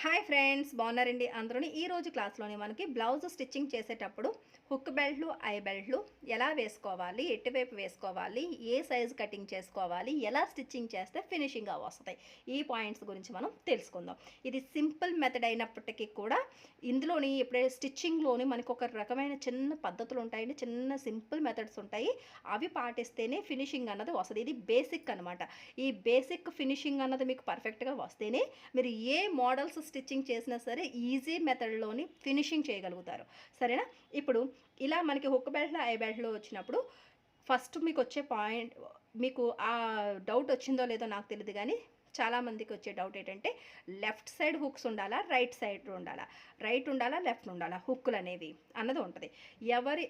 Hi friends, బాగున్నారండి అందరూని. ఈరోజు క్లాస్లోనే మనకి బ్లౌజ్ స్టిచ్చింగ్ చేసేటప్పుడు హుక్ బెల్ట్లు, ఐ బెల్ట్లు ఎలా వేసుకోవాలి, ఎటువైపు వేసుకోవాలి, ఏ సైజు కటింగ్ చేసుకోవాలి, ఎలా స్టిచ్చింగ్ చేస్తే ఫినిషింగ్గా వస్తాయి, ఈ పాయింట్స్ గురించి మనం తెలుసుకుందాం. ఇది సింపుల్ మెథడ్ అయినప్పటికీ కూడా ఇందులోని ఎప్పుడైతే స్టిచ్చింగ్లోని మనకు ఒక రకమైన చిన్న పద్ధతులు ఉంటాయండి, చిన్న సింపుల్ మెథడ్స్ ఉంటాయి. అవి పాటిస్తేనే ఫినిషింగ్ అన్నది వస్తుంది. ఇది బేసిక్ అనమాట. ఈ బేసిక్ ఫినిషింగ్ అన్నది మీకు పర్ఫెక్ట్గా వస్తేనే మీరు ఏ మోడల్స్ స్టిచ్చింగ్ చేసినా సరే ఈజీ మెథడ్లోని ఫినిషింగ్ చేయగలుగుతారు. సరేనా? ఇప్పుడు ఇలా మనకి హుక్ బెల్ట్లో, ఐ బెల్ట్లో వచ్చినప్పుడు ఫస్ట్ మీకు వచ్చే పాయింట్, మీకు ఆ డౌట్ వచ్చిందో లేదో నాకు తెలియదు కానీ చాలామందికి వచ్చే డౌట్ ఏంటంటే లెఫ్ట్ సైడ్ హుక్స్ ఉండాలా, రైట్ సైడ్ ఉండాలా, రైట్ ఉండాలా, లెఫ్ట్ ఉండాలా హుక్కులు అనేవి అన్నది ఉంటుంది. ఎవరి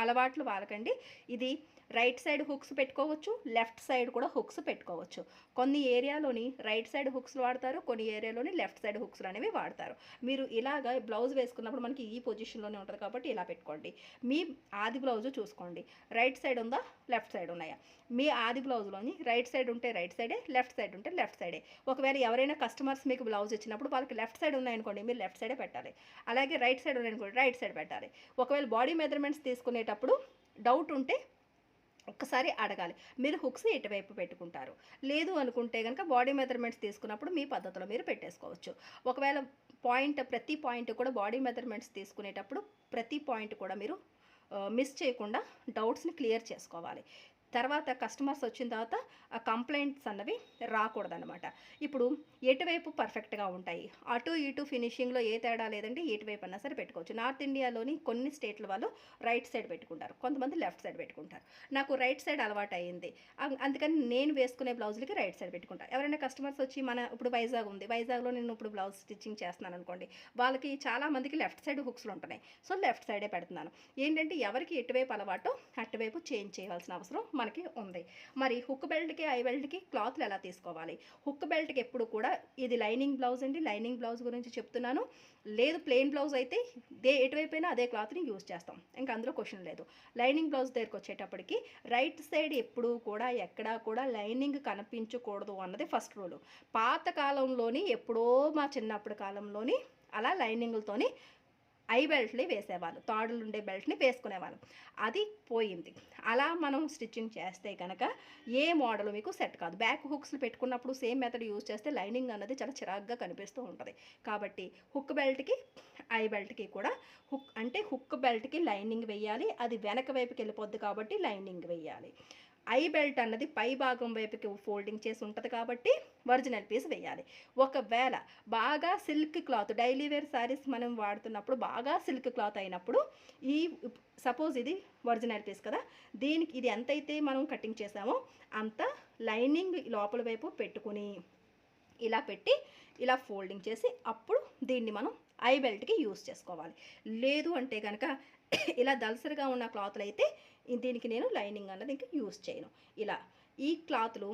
అలవాట్లు వాళ్ళకండి. ఇది రైట్ సైడ్ హుక్స్ పెట్టుకోవచ్చు, లెఫ్ట్ సైడ్ కూడా హుక్స్ పెట్టుకోవచ్చు. కొన్ని ఏరియాలోని రైట్ సైడ్ హుక్స్ వాడతారు, కొన్ని ఏరియాలోని లెఫ్ట్ సైడ్ హుక్స్ అనేవి వాడతారు. మీరు ఇలాగ బ్లౌజ్ వేసుకున్నప్పుడు మనకి ఈ పొజిషన్లోనే ఉంటుంది కాబట్టి ఇలా పెట్టుకోండి. మీ ఆది బ్లౌజు చూసుకోండి, రైట్ సైడ్ ఉందా, లెఫ్ట్ సైడ్ ఉన్నాయా. మీ ఆది బ్లౌజ్లోని రైట్ సైడ్ ఉంటే రైట్ సైడే, లెఫ్ట్ సైడ్ ఉంటే లెఫ్ట్ సైడే. ఒకవేళ ఎవరైనా కస్టమర్స్ మీకు బ్లౌజ్ ఇచ్చినప్పుడు వాళ్ళకి లెఫ్ట్ సైడ్ ఉన్నాయనుకోండి, మీరు లెఫ్ట్ సైడే పెట్టాలి. అలాగే రైట్ సైడ్ ఉన్నాయనుకోండి, రైట్ సైడ్ పెట్టాలి. ఒకవేళ బాడీ మెజర్మెంట్స్ తీసుకునేటప్పుడు డౌట్ ఉంటే ఒక్కసారి అడగాలి, మీరు హుక్స్ ఎటువైపు పెట్టుకుంటారు. లేదు అనుకుంటే కనుక బాడీ మెజర్మెంట్స్ తీసుకున్నప్పుడు మీ పద్ధతిలో మీరు పెట్టేసుకోవచ్చు. ఒకవేళ ప్రతి పాయింట్ కూడా బాడీ మెజర్మెంట్స్ తీసుకునేటప్పుడు ప్రతి పాయింట్ కూడా మీరు మిస్ చేయకుండా డౌట్స్ని క్లియర్ చేసుకోవాలి. తర్వాత కస్టమర్స్ వచ్చిన తర్వాత ఆ కంప్లైంట్స్ అన్నవి రాకూడదనమాట. ఇప్పుడు ఎటువైపు పర్ఫెక్ట్గా ఉంటాయి, అటు ఇటు ఫినిషింగ్లో ఏ తేడా లేదంటే ఎటువైపు అన్నా సరే పెట్టుకోవచ్చు. నార్త్ ఇండియాలోని కొన్ని స్టేట్ల వాళ్ళు రైట్ సైడ్ పెట్టుకుంటారు, కొంతమంది లెఫ్ట్ సైడ్ పెట్టుకుంటారు. నాకు రైట్ సైడ్ అలవాటు అయ్యింది, అందుకని నేను వేసుకునే బ్లౌజులకి రైట్ సైడ్ పెట్టుకుంటాను. ఎవరైనా కస్టమర్స్ వచ్చి ఇప్పుడు వైజాగ్ ఉంది, వైజాగ్లో నేను ఇప్పుడు బ్లౌజ్ స్టిచ్చింగ్ చేస్తున్నాను అనుకోండి, వాళ్ళకి చాలామందికి లెఫ్ట్ సైడ్ హుక్స్లు ఉంటున్నాయి. సో లెఫ్ట్ సైడే పెడుతున్నాను. ఏంటంటే ఎవరికి ఎటువైపు అలవాటో అటువైపు చేంజ్ చేయాల్సిన అవసరం మనకి ఉంది. మరి హుక్ బెల్ట్కి, ఐ బెల్ట్కి క్లాత్లు ఎలా తీసుకోవాలి? హుక్ బెల్ట్కి ఎప్పుడు కూడా ఇది లైనింగ్ బ్లౌజ్ అండి, లైనింగ్ బ్లౌజ్ గురించి చెప్తున్నాను. లేదు ప్లెయిన్ బ్లౌజ్ అయితే ఎటువైపోయినా అదే క్లాత్ని యూజ్ చేస్తాం, ఇంకా అందులో క్వశ్చన్ లేదు. లైనింగ్ బ్లౌజ్ దగ్గరికి వచ్చేటప్పటికి రైట్ సైడ్ ఎప్పుడూ కూడా ఎక్కడా కూడా లైనింగ్ కనిపించకూడదు అన్నది ఫస్ట్ రూలు. పాత కాలంలోని ఎప్పుడో మా చిన్నప్పుడు కాలంలోని అలా లైనింగ్లతోని ఐ బెల్ట్ని వేసేవాళ్ళు, తాడులు ఉండే బెల్ట్ని వేసుకునేవాళ్ళు. అది పోయింది. అలా మనం స్టిచ్చింగ్ చేస్తే కనుక ఏ మోడల్ మీకు సెట్ కాదు. బ్యాక్ హుక్స్లు పెట్టుకున్నప్పుడు సేమ్ మెథడ్ యూజ్ చేస్తే లైనింగ్ అన్నది చాలా చిరాగ్గా కనిపిస్తూ ఉంటుంది. కాబట్టి హుక్ బెల్ట్కి, ఐ బెల్ట్కి కూడా హుక్ బెల్ట్కి లైనింగ్ వేయాలి, అది వెనక వైపుకి వెళ్ళిపోద్ది కాబట్టి లైనింగ్ వేయాలి. ఐ బెల్ట్ అన్నది పై భాగం వైపుకి ఫోల్డింగ్ చేసి ఉంటుంది కాబట్టి ఒరిజినల్ పీస్ వేయాలి. ఒకవేళ బాగా silk cloth, daily wear saris మనం వాడుతున్నప్పుడు బాగా సిల్క్ క్లాత్ అయినప్పుడు సపోజ్ ఇది ఒరిజినల్ పీస్ కదా, దీనికి ఇది ఎంతైతే మనం కటింగ్ చేసామో అంత లైనింగ్ లోపల వైపు పెట్టుకుని ఇలా పెట్టి ఇలా ఫోల్డింగ్ చేసి అప్పుడు దీన్ని మనం ఐ బెల్ట్కి యూస్ చేసుకోవాలి. లేదు అంటే కనుక ఇలా దల్సరిగా ఉన్న క్లాత్లు అయితే దీనికి నేను లైనింగ్ అన్నది ఇంకా యూస్ చేయను. ఇలా ఈ క్లాత్లు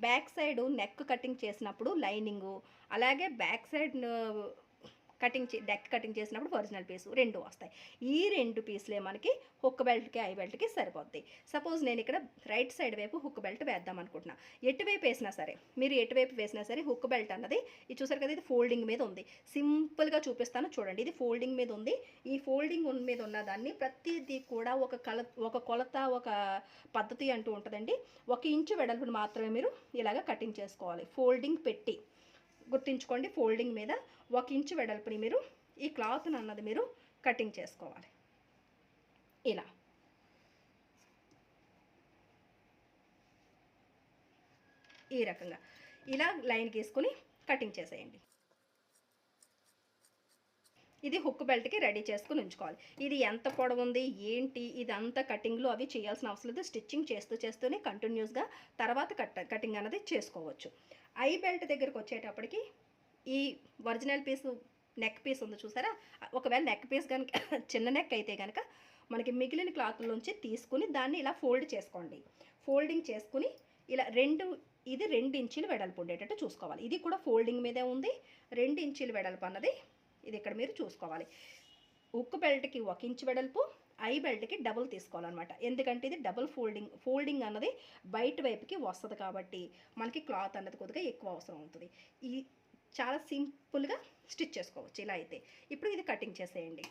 బ్యాక్ సైడ్ నెక్ కటింగ్ చేసినప్పుడు లైనింగు, అలాగే బ్యాక్ సైడ్ డెక్ కటింగ్ చేసినప్పుడు ఒరిజినల్ పీసు రెండు వస్తాయి. ఈ రెండు పీసులే మనకి హుక్ బెల్ట్కి, ఐ బెల్ట్కి సరిపోద్ది. సపోజ్ నేను ఇక్కడ రైట్ సైడ్ వైపు హుక్ బెల్ట్ వేద్దాం అనుకుంటున్నా. ఎటువైపు వేసినా సరే, మీరు ఎటువైపు వేసినా సరే హుక్ బెల్ట్ అన్నది ఇది చూసారు కదా, ఇది ఫోల్డింగ్ మీద ఉంది. సింపుల్గా చూపిస్తాను చూడండి. ఇది ఫోల్డింగ్ మీద ఉంది. ఈ ఫోల్డింగ్ మీద ఉన్న దాన్ని ప్రతిదీ కూడా ఒక కొలత, ఒక పద్ధతి అంటూ ఉంటుందండి. 1 ఇంచు వెడల్పుని మాత్రమే మీరు ఇలాగ కటింగ్ చేసుకోవాలి. ఫోల్డింగ్ పెట్టి గుర్తుంచుకోండి, ఫోల్డింగ్ మీద 1 ఇంచు వెడల్పుని మీరు ఈ క్లాత్ని అన్నది మీరు కటింగ్ చేసుకోవాలి. ఇలా ఈ రకంగా ఇలా లైన్ గీసుకొని కటింగ్ చేసేయండి. ఇది హుక్ బెల్ట్కి రెడీ చేసుకుని ఉంచుకోవాలి. ఇది ఎంత పొడవు ఉంది ఏంటి ఇదంతా కటింగ్లు అవి చేయాల్సిన అవసరం లేదు. స్టిచ్చింగ్ చేస్తూనే కంటిన్యూస్గా తర్వాత కటింగ్ అనేది చేసుకోవచ్చు. ఐ బెల్ట్ దగ్గరికి వచ్చేటప్పటికి ఈ ఒరిజినల్ పీసు నెక్ పీస్ ఉంది చూసారా, ఒకవేళ నెక్ పీస్ కనుక చిన్న నెక్ అయితే కనుక మనకి మిగిలిన క్లాత్లోంచి తీసుకుని దాన్ని ఇలా ఫోల్డ్ చేసుకోండి. ఫోల్డింగ్ చేసుకుని ఇలా ఇది 2 ఇంచులు వెడల్పు ఉండేటట్టు చూసుకోవాలి. ఇది కూడా ఫోల్డింగ్ మీదే ఉంది. 2 ఇంచులు వెడల్పు అన్నది ఇది ఇక్కడ మీరు చూసుకోవాలి. హుక్ బెల్ట్కి 1 ఇంచు వెడల్పు, ఐ బెల్ట్కి డబుల్ తీసుకోవాలన్నమాట. ఎందుకంటే ఇది డబుల్ ఫోల్డింగ్ అన్నది బయట వైపుకి వస్తుంది కాబట్టి మనకి క్లాత్ అన్నది కొద్దిగా ఎక్కువ అవసరం అవుతుంది. ఈ చాలా సింపుల్గా స్టిచ్ స్టిచ్ చేసుకోవచ్చు ఇలా అయితే. ఇప్పుడు ఇది కటింగ్ చేసేయండి.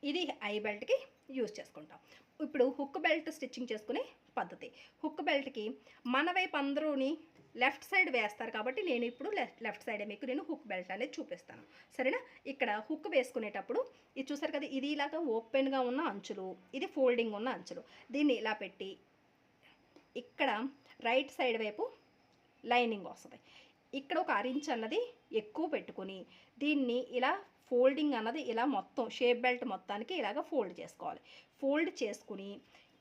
ఇది ఐ బెల్ట్కి యూజ్ చేసుకుంటాం. ఇప్పుడు హుక్ బెల్ట్ స్టిచ్చింగ్ చేసుకునే పద్ధతి. హుక్ బెల్ట్కి మన వైపు అందరూని లెఫ్ట్ సైడ్ వేస్తారు కాబట్టి నేను ఇప్పుడు లెఫ్ట్ సైడే మీకు నేను హుక్ బెల్ట్ అనేది చూపిస్తాను, సరేనా? ఇక్కడ హుక్ వేసుకునేటప్పుడు ఇది చూసారు కదా, ఇది ఇలాగా ఓపెన్గా ఉన్న అంచులు, ఇది ఫోల్డింగ్ ఉన్న అంచులు. దీన్ని ఇలా పెట్టి ఇక్కడ రైట్ సైడ్ వైపు లైనింగ్ వస్తుంది. ఇక్కడ ఒక అరించ్ అన్నది ఎక్కువ పెట్టుకుని దీన్ని ఇలా ఫోల్డింగ్ అన్నది ఇలా మొత్తం షేప్ బెల్ట్ మొత్తానికి ఇలాగ ఫోల్డ్ చేసుకోవాలి. ఫోల్డ్ చేసుకుని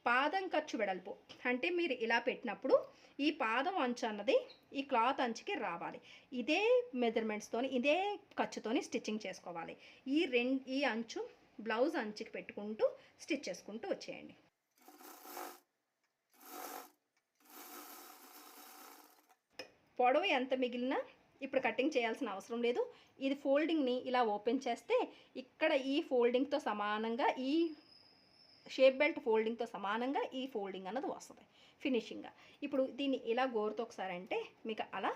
పాదం ఖర్చు వెడల్పు అంటే మీరు ఇలా పెట్టినప్పుడు ఈ పాదం అంచు అన్నది ఈ క్లాత్ అంచుకి రావాలి. ఇదే మెజర్మెంట్స్తోని ఇదే ఖర్చుతోని స్టిచ్చింగ్ చేసుకోవాలి. ఈ అంచు బ్లౌజ్ అంచుకి పెట్టుకుంటూ స్టిచ్ చేసుకుంటూ వచ్చేయండి. పొడవు ఎంత మిగిలినా ఇప్పుడు కటింగ్ చేయాల్సిన అవసరం లేదు. ఇది ఫోల్డింగ్ని ఇలా ఓపెన్ చేస్తే ఇక్కడ ఈ ఫోల్డింగ్తో సమానంగా ఈ షేప్ బెల్ట్ ఫోల్డింగ్తో సమానంగా ఈ ఫోల్డింగ్ అన్నది వస్తుంది ఫినిషింగ్గా. ఇప్పుడు దీన్ని ఇలా గోరుతో ఒకసారి అంటే మీకు అలా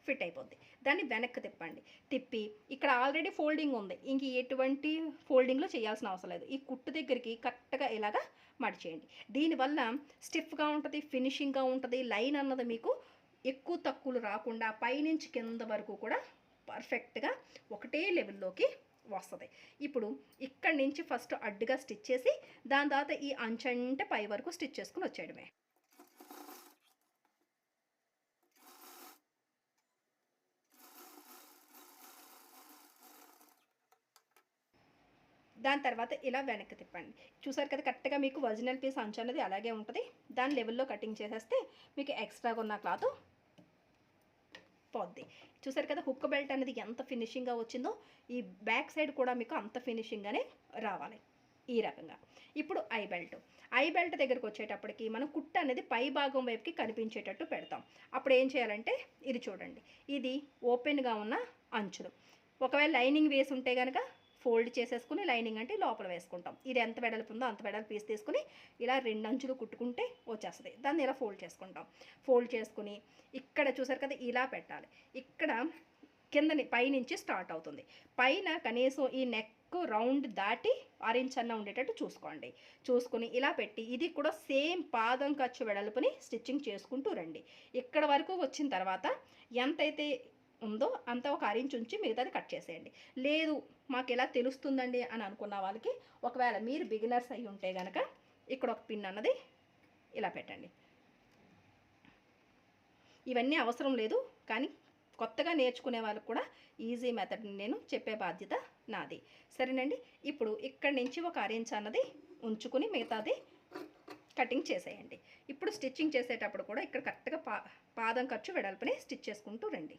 ఫిట్ అయిపోద్ది. దాన్ని వెనక్కి తిప్పండి. తిప్పి ఇక్కడ ఆల్రెడీ ఫోల్డింగ్ ఉంది, ఇంక ఎటువంటి ఫోల్డింగ్లో చేయాల్సిన అవసరం లేదు. ఈ కుట్టు దగ్గరికి కరెక్ట్గా ఇలాగా మడిచేయండి. దీనివల్ల స్టిఫ్గా ఉంటుంది, ఫినిషింగ్గా ఉంటుంది. లైన్ అన్నది మీకు ఎక్కువ తక్కువలు రాకుండా పైనుంచి కింద వరకు కూడా పర్ఫెక్ట్గా ఒకటే లెవెల్లోకి వస్తుంది. ఇప్పుడు ఇక్కడి నుంచి ఫస్ట్ అడ్డుగా స్టిచ్ చేసి దాని తర్వాత ఈ అంచంటే పై వరకు స్టిచ్ చేసుకుని వచ్చేయడమే. దాని తర్వాత ఇలా వెనక్కి తిప్పండి. చూసారు కదా, కరెక్ట్గా మీకు ఒరిజినల్ పీస్ అంచు అనేది అలాగే ఉంటుంది. దాని లెవెల్లో కటింగ్ చేసేస్తే మీకు ఎక్స్ట్రాగా ఉన్న క్లాత్ పోద్ది. చూసారు కదా హుక్ బెల్ట్ అనేది ఎంత ఫినిషింగ్గా వచ్చిందో, ఈ బ్యాక్ సైడ్ కూడా మీకు అంత ఫినిషింగ్గానే రావాలి ఈ రకంగా. ఇప్పుడు ఐ బెల్ట్ దగ్గరకు వచ్చేటప్పటికి మనం కుట్ట అనేది పై భాగం వైపుకి కనిపించేటట్టు పెడతాం. అప్పుడు ఏం చేయాలంటే ఇది చూడండి, ఇది ఓపెన్గా ఉన్న అంచులు. ఒకవేళ లైనింగ్ వేసి ఉంటే కనుక ఫోల్డ్ చేసేసుకుని లైనింగ్ అంటే లోపల వేసుకుంటాం. ఇది ఎంత వెడల్పు ఉందో అంత వెడల్పు పీస్ తీసుకుని ఇలా 2 అంచులు కుట్టుకుంటే వచ్చేస్తుంది. దాన్ని ఇలా ఫోల్డ్ చేసుకుంటాం. ఫోల్డ్ చేసుకుని ఇక్కడ చూసారు కదా ఇలా పెట్టాలి. ఇక్కడ కిందని పైనుంచి స్టార్ట్ అవుతుంది. పైన కనీసం ఈ నెక్ రౌండ్ దాటి ఆరెంజ్ అన్న ఉండేటట్టు చూసుకోండి. చూసుకుని ఇలా పెట్టి ఇది కూడా సేమ్ పాదం ఖర్చు వెడల్పుని స్టిచ్చింగ్ చేసుకుంటూ రండి. ఇక్కడ వరకు వచ్చిన తర్వాత ఎంతైతే ఉందో అంత ఒక అరించ్ ఉంచి మిగతాది కట్ చేసేయండి. లేదు మాకు ఎలా తెలుస్తుందండి అని అనుకున్న వాళ్ళకి, ఒకవేళ మీరు బిగినర్స్ అయి ఉంటే కనుక ఇక్కడ ఒక పిన్ అన్నది ఇలా పెట్టండి. ఇవన్నీ అవసరం లేదు, కానీ కొత్తగా నేర్చుకునే వాళ్ళకి కూడా ఈజీ మెథడ్ని నేను చెప్పే బాధ్యత నాది, సరేనండి? ఇప్పుడు ఇక్కడి నుంచి ఒక అరించ్ అన్నది ఉంచుకుని మిగతాది కటింగ్ చేసేయండి. ఇప్పుడు స్టిచ్చింగ్ చేసేటప్పుడు కూడా ఇక్కడ కరెక్ట్గా పాదం ఖర్చు వెడల్పుని స్టిచ్ చేసుకుంటూ రండి.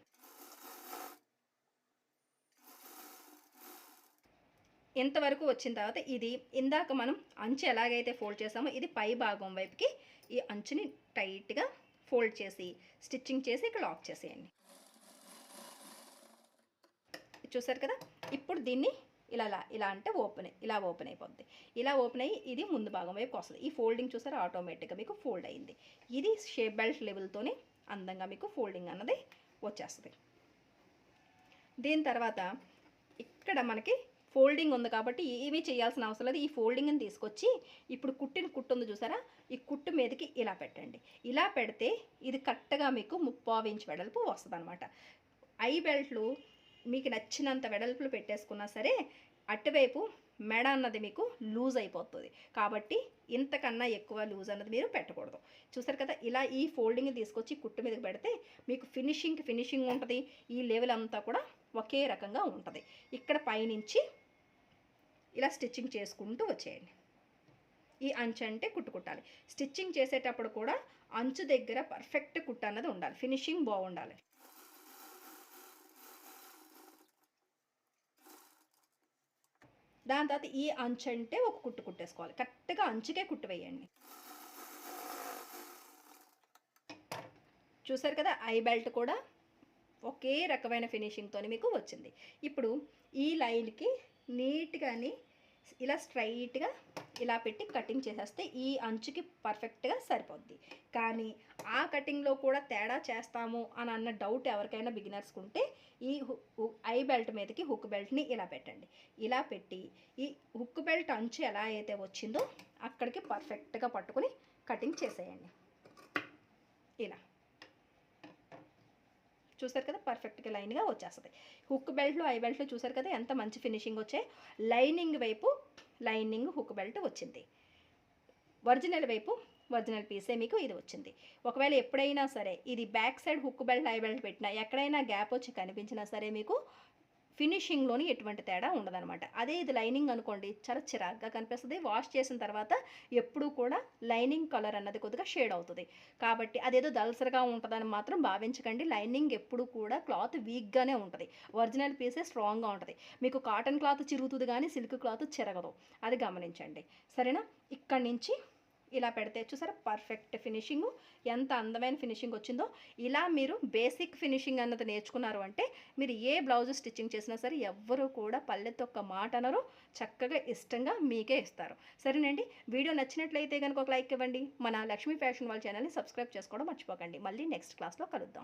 ఇంతవరకు వచ్చిన తర్వాత ఇది ఇందాక మనం అంచు ఎలాగైతే ఫోల్డ్ చేసామో ఇది పై భాగం వైపుకి ఈ అంచుని టైట్గా ఫోల్డ్ చేసి స్టిచ్చింగ్ చేసి ఇక్కడ లాక్ చేసేయండి. చూసారు కదా, ఇప్పుడు దీన్ని ఇలా అంటే ఇలా ఓపెన్ అయిపోద్ది. ఇలా ఓపెన్ అయ్యి ఇది ముందు భాగం వైపుకి వస్తుంది. ఈ ఫోల్డింగ్ చూసారా ఆటోమేటిక్గా మీకు ఫోల్డ్ అయింది. ఇది షేప్ బెల్ట్ లెవెల్తోనే అందంగా మీకు ఫోల్డింగ్ అన్నది వచ్చేస్తుంది. దీని తర్వాత ఇక్కడ మనకి ఫోల్డింగ్ ఉంది కాబట్టి ఏమీ చేయాల్సిన అవసరం లేదు. ఈ ఫోల్డింగ్ని తీసుకొచ్చి ఇప్పుడు కుట్టిన కుట్టు ఉంది చూసారా, ఈ కుట్టు మీదకి ఇలా పెట్టండి. ఇలా పెడితే ఇది కరెక్ట్గా మీకు 3/4 ఇంచ్ వెడల్పు వస్తుంది అనమాట. ఐ బెల్ట్లు మీకు నచ్చినంత వెడల్పులు పెట్టేసుకున్నా సరే అటువైపు మెడ అన్నది మీకు లూజ్ అయిపోతుంది. కాబట్టి ఇంతకన్నా ఎక్కువ లూజ్ అన్నది మీరు పెట్టకూడదు. చూసారు కదా, ఇలా ఈ ఫోల్డింగ్ తీసుకొచ్చి కుట్టు మీదకి పెడితే మీకు ఫినిషింగ్ ఉంటుంది. ఈ లెవెల్ అంతా కూడా ఒకే రకంగా ఉంటుంది. ఇక్కడ పైనుంచి ఇలా స్టిచ్చింగ్ చేసుకుంటూ వచ్చేయండి. ఈ అంచు అంటే కుట్టాలి. స్టిచ్చింగ్ చేసేటప్పుడు కూడా అంచు దగ్గర పర్ఫెక్ట్ కుట్టు అన్నది ఉండాలి, ఫినిషింగ్ బాగుండాలి. దాని తర్వాత ఈ అంచు అంటే ఒక కుట్టేసుకోవాలి. కరెక్ట్గా అంచుకే కుట్టు వేయండి. చూసారు కదా, ఐ బెల్ట్ కూడా ఒకే రకమైన ఫినిషింగ్తో మీకు వచ్చింది. ఇప్పుడు ఈ లైన్కి నీట్గాని ఇలా స్ట్రైట్గా ఇలా పెట్టి కటింగ్ చేసేస్తే ఈ అంచుకి పర్ఫెక్ట్గా సరిపోద్ది. కానీ ఆ కటింగ్లో కూడా తేడా చేస్తాము అని అన్న డౌట్ ఎవరికైనా బిగినర్స్కి ఉంటే ఈ ఐ బెల్ట్ మీదకి హుక్ బెల్ట్ని ఇలా పెట్టండి. ఇలా పెట్టి ఈ హుక్ బెల్ట్ అంచు ఎలా అయితే వచ్చిందో అక్కడికి పర్ఫెక్ట్గా పట్టుకుని కటింగ్ చేసేయండి. ఇలా చూసారు కదా, పర్ఫెక్ట్గా లైన్గా వచ్చేస్తుంది. హుక్ బెల్ట్లో ఐ బెల్ట్లో చూసారు కదా ఎంత మంచి ఫినిషింగ్ వచ్చాయి. లైనింగ్ వైపు లైనింగ్ హుక్ బెల్ట్ వచ్చింది, ఒరిజినల్ వైపు ఒరిజినల్ పీసే మీకు ఇది వచ్చింది. ఒకవేళ ఎప్పుడైనా సరే ఇది back side hook belt I belt పెట్టినా ఎక్కడైనా గ్యాప్ వచ్చి కనిపించినా సరే మీకు ఫినిషింగ్లోని ఎటువంటి తేడా ఉండదనమాట. అదే ఇది లైనింగ్ అనుకోండి చాలా చిరాగ్గా కనిపిస్తుంది. వాష్ చేసిన తర్వాత ఎప్పుడూ కూడా లైనింగ్ కలర్ అన్నది కొద్దిగా షేడ్ అవుతుంది. కాబట్టి అదేదో దల్సరగా ఉంటుందని మాత్రం భావించకండి. లైనింగ్ ఎప్పుడు కూడా క్లాత్ వీక్గానే ఉంటుంది, ఒరిజినల్ పీసే స్ట్రాంగ్గా ఉంటుంది. మీకు కాటన్ క్లాత్ చిరుగుతుంది కానీ సిల్క్ క్లాత్ చిరగదు, అది గమనించండి సరేనా. ఇక్కడి నుంచి ఇలా పెడితే చూసారా పర్ఫెక్ట్ ఫినిషింగ్, ఎంత అందమైన ఫినిషింగ్ వచ్చిందో. ఇలా మీరు బేసిక్ ఫినిషింగ్ అన్నది నేర్చుకున్నారు అంటే మీరు ఏ బ్లౌజ్ స్టిచ్చింగ్ చేసినా సరే ఎవ్వరూ కూడా పల్లెతో ఒక్క మాట అనరు, చక్కగా ఇష్టంగా మీకే ఇస్తారు. సరేనండి, వీడియో నచ్చినట్లయితే కనుక ఒక లైక్ ఇవ్వండి. మన లక్ష్మీ ఫ్యాషన్ వాళ్ళ ఛానల్ని సబ్స్క్రైబ్ చేసుకోవడం మర్చిపోకండి. మళ్ళీ నెక్స్ట్ క్లాస్లో కలుద్దాం.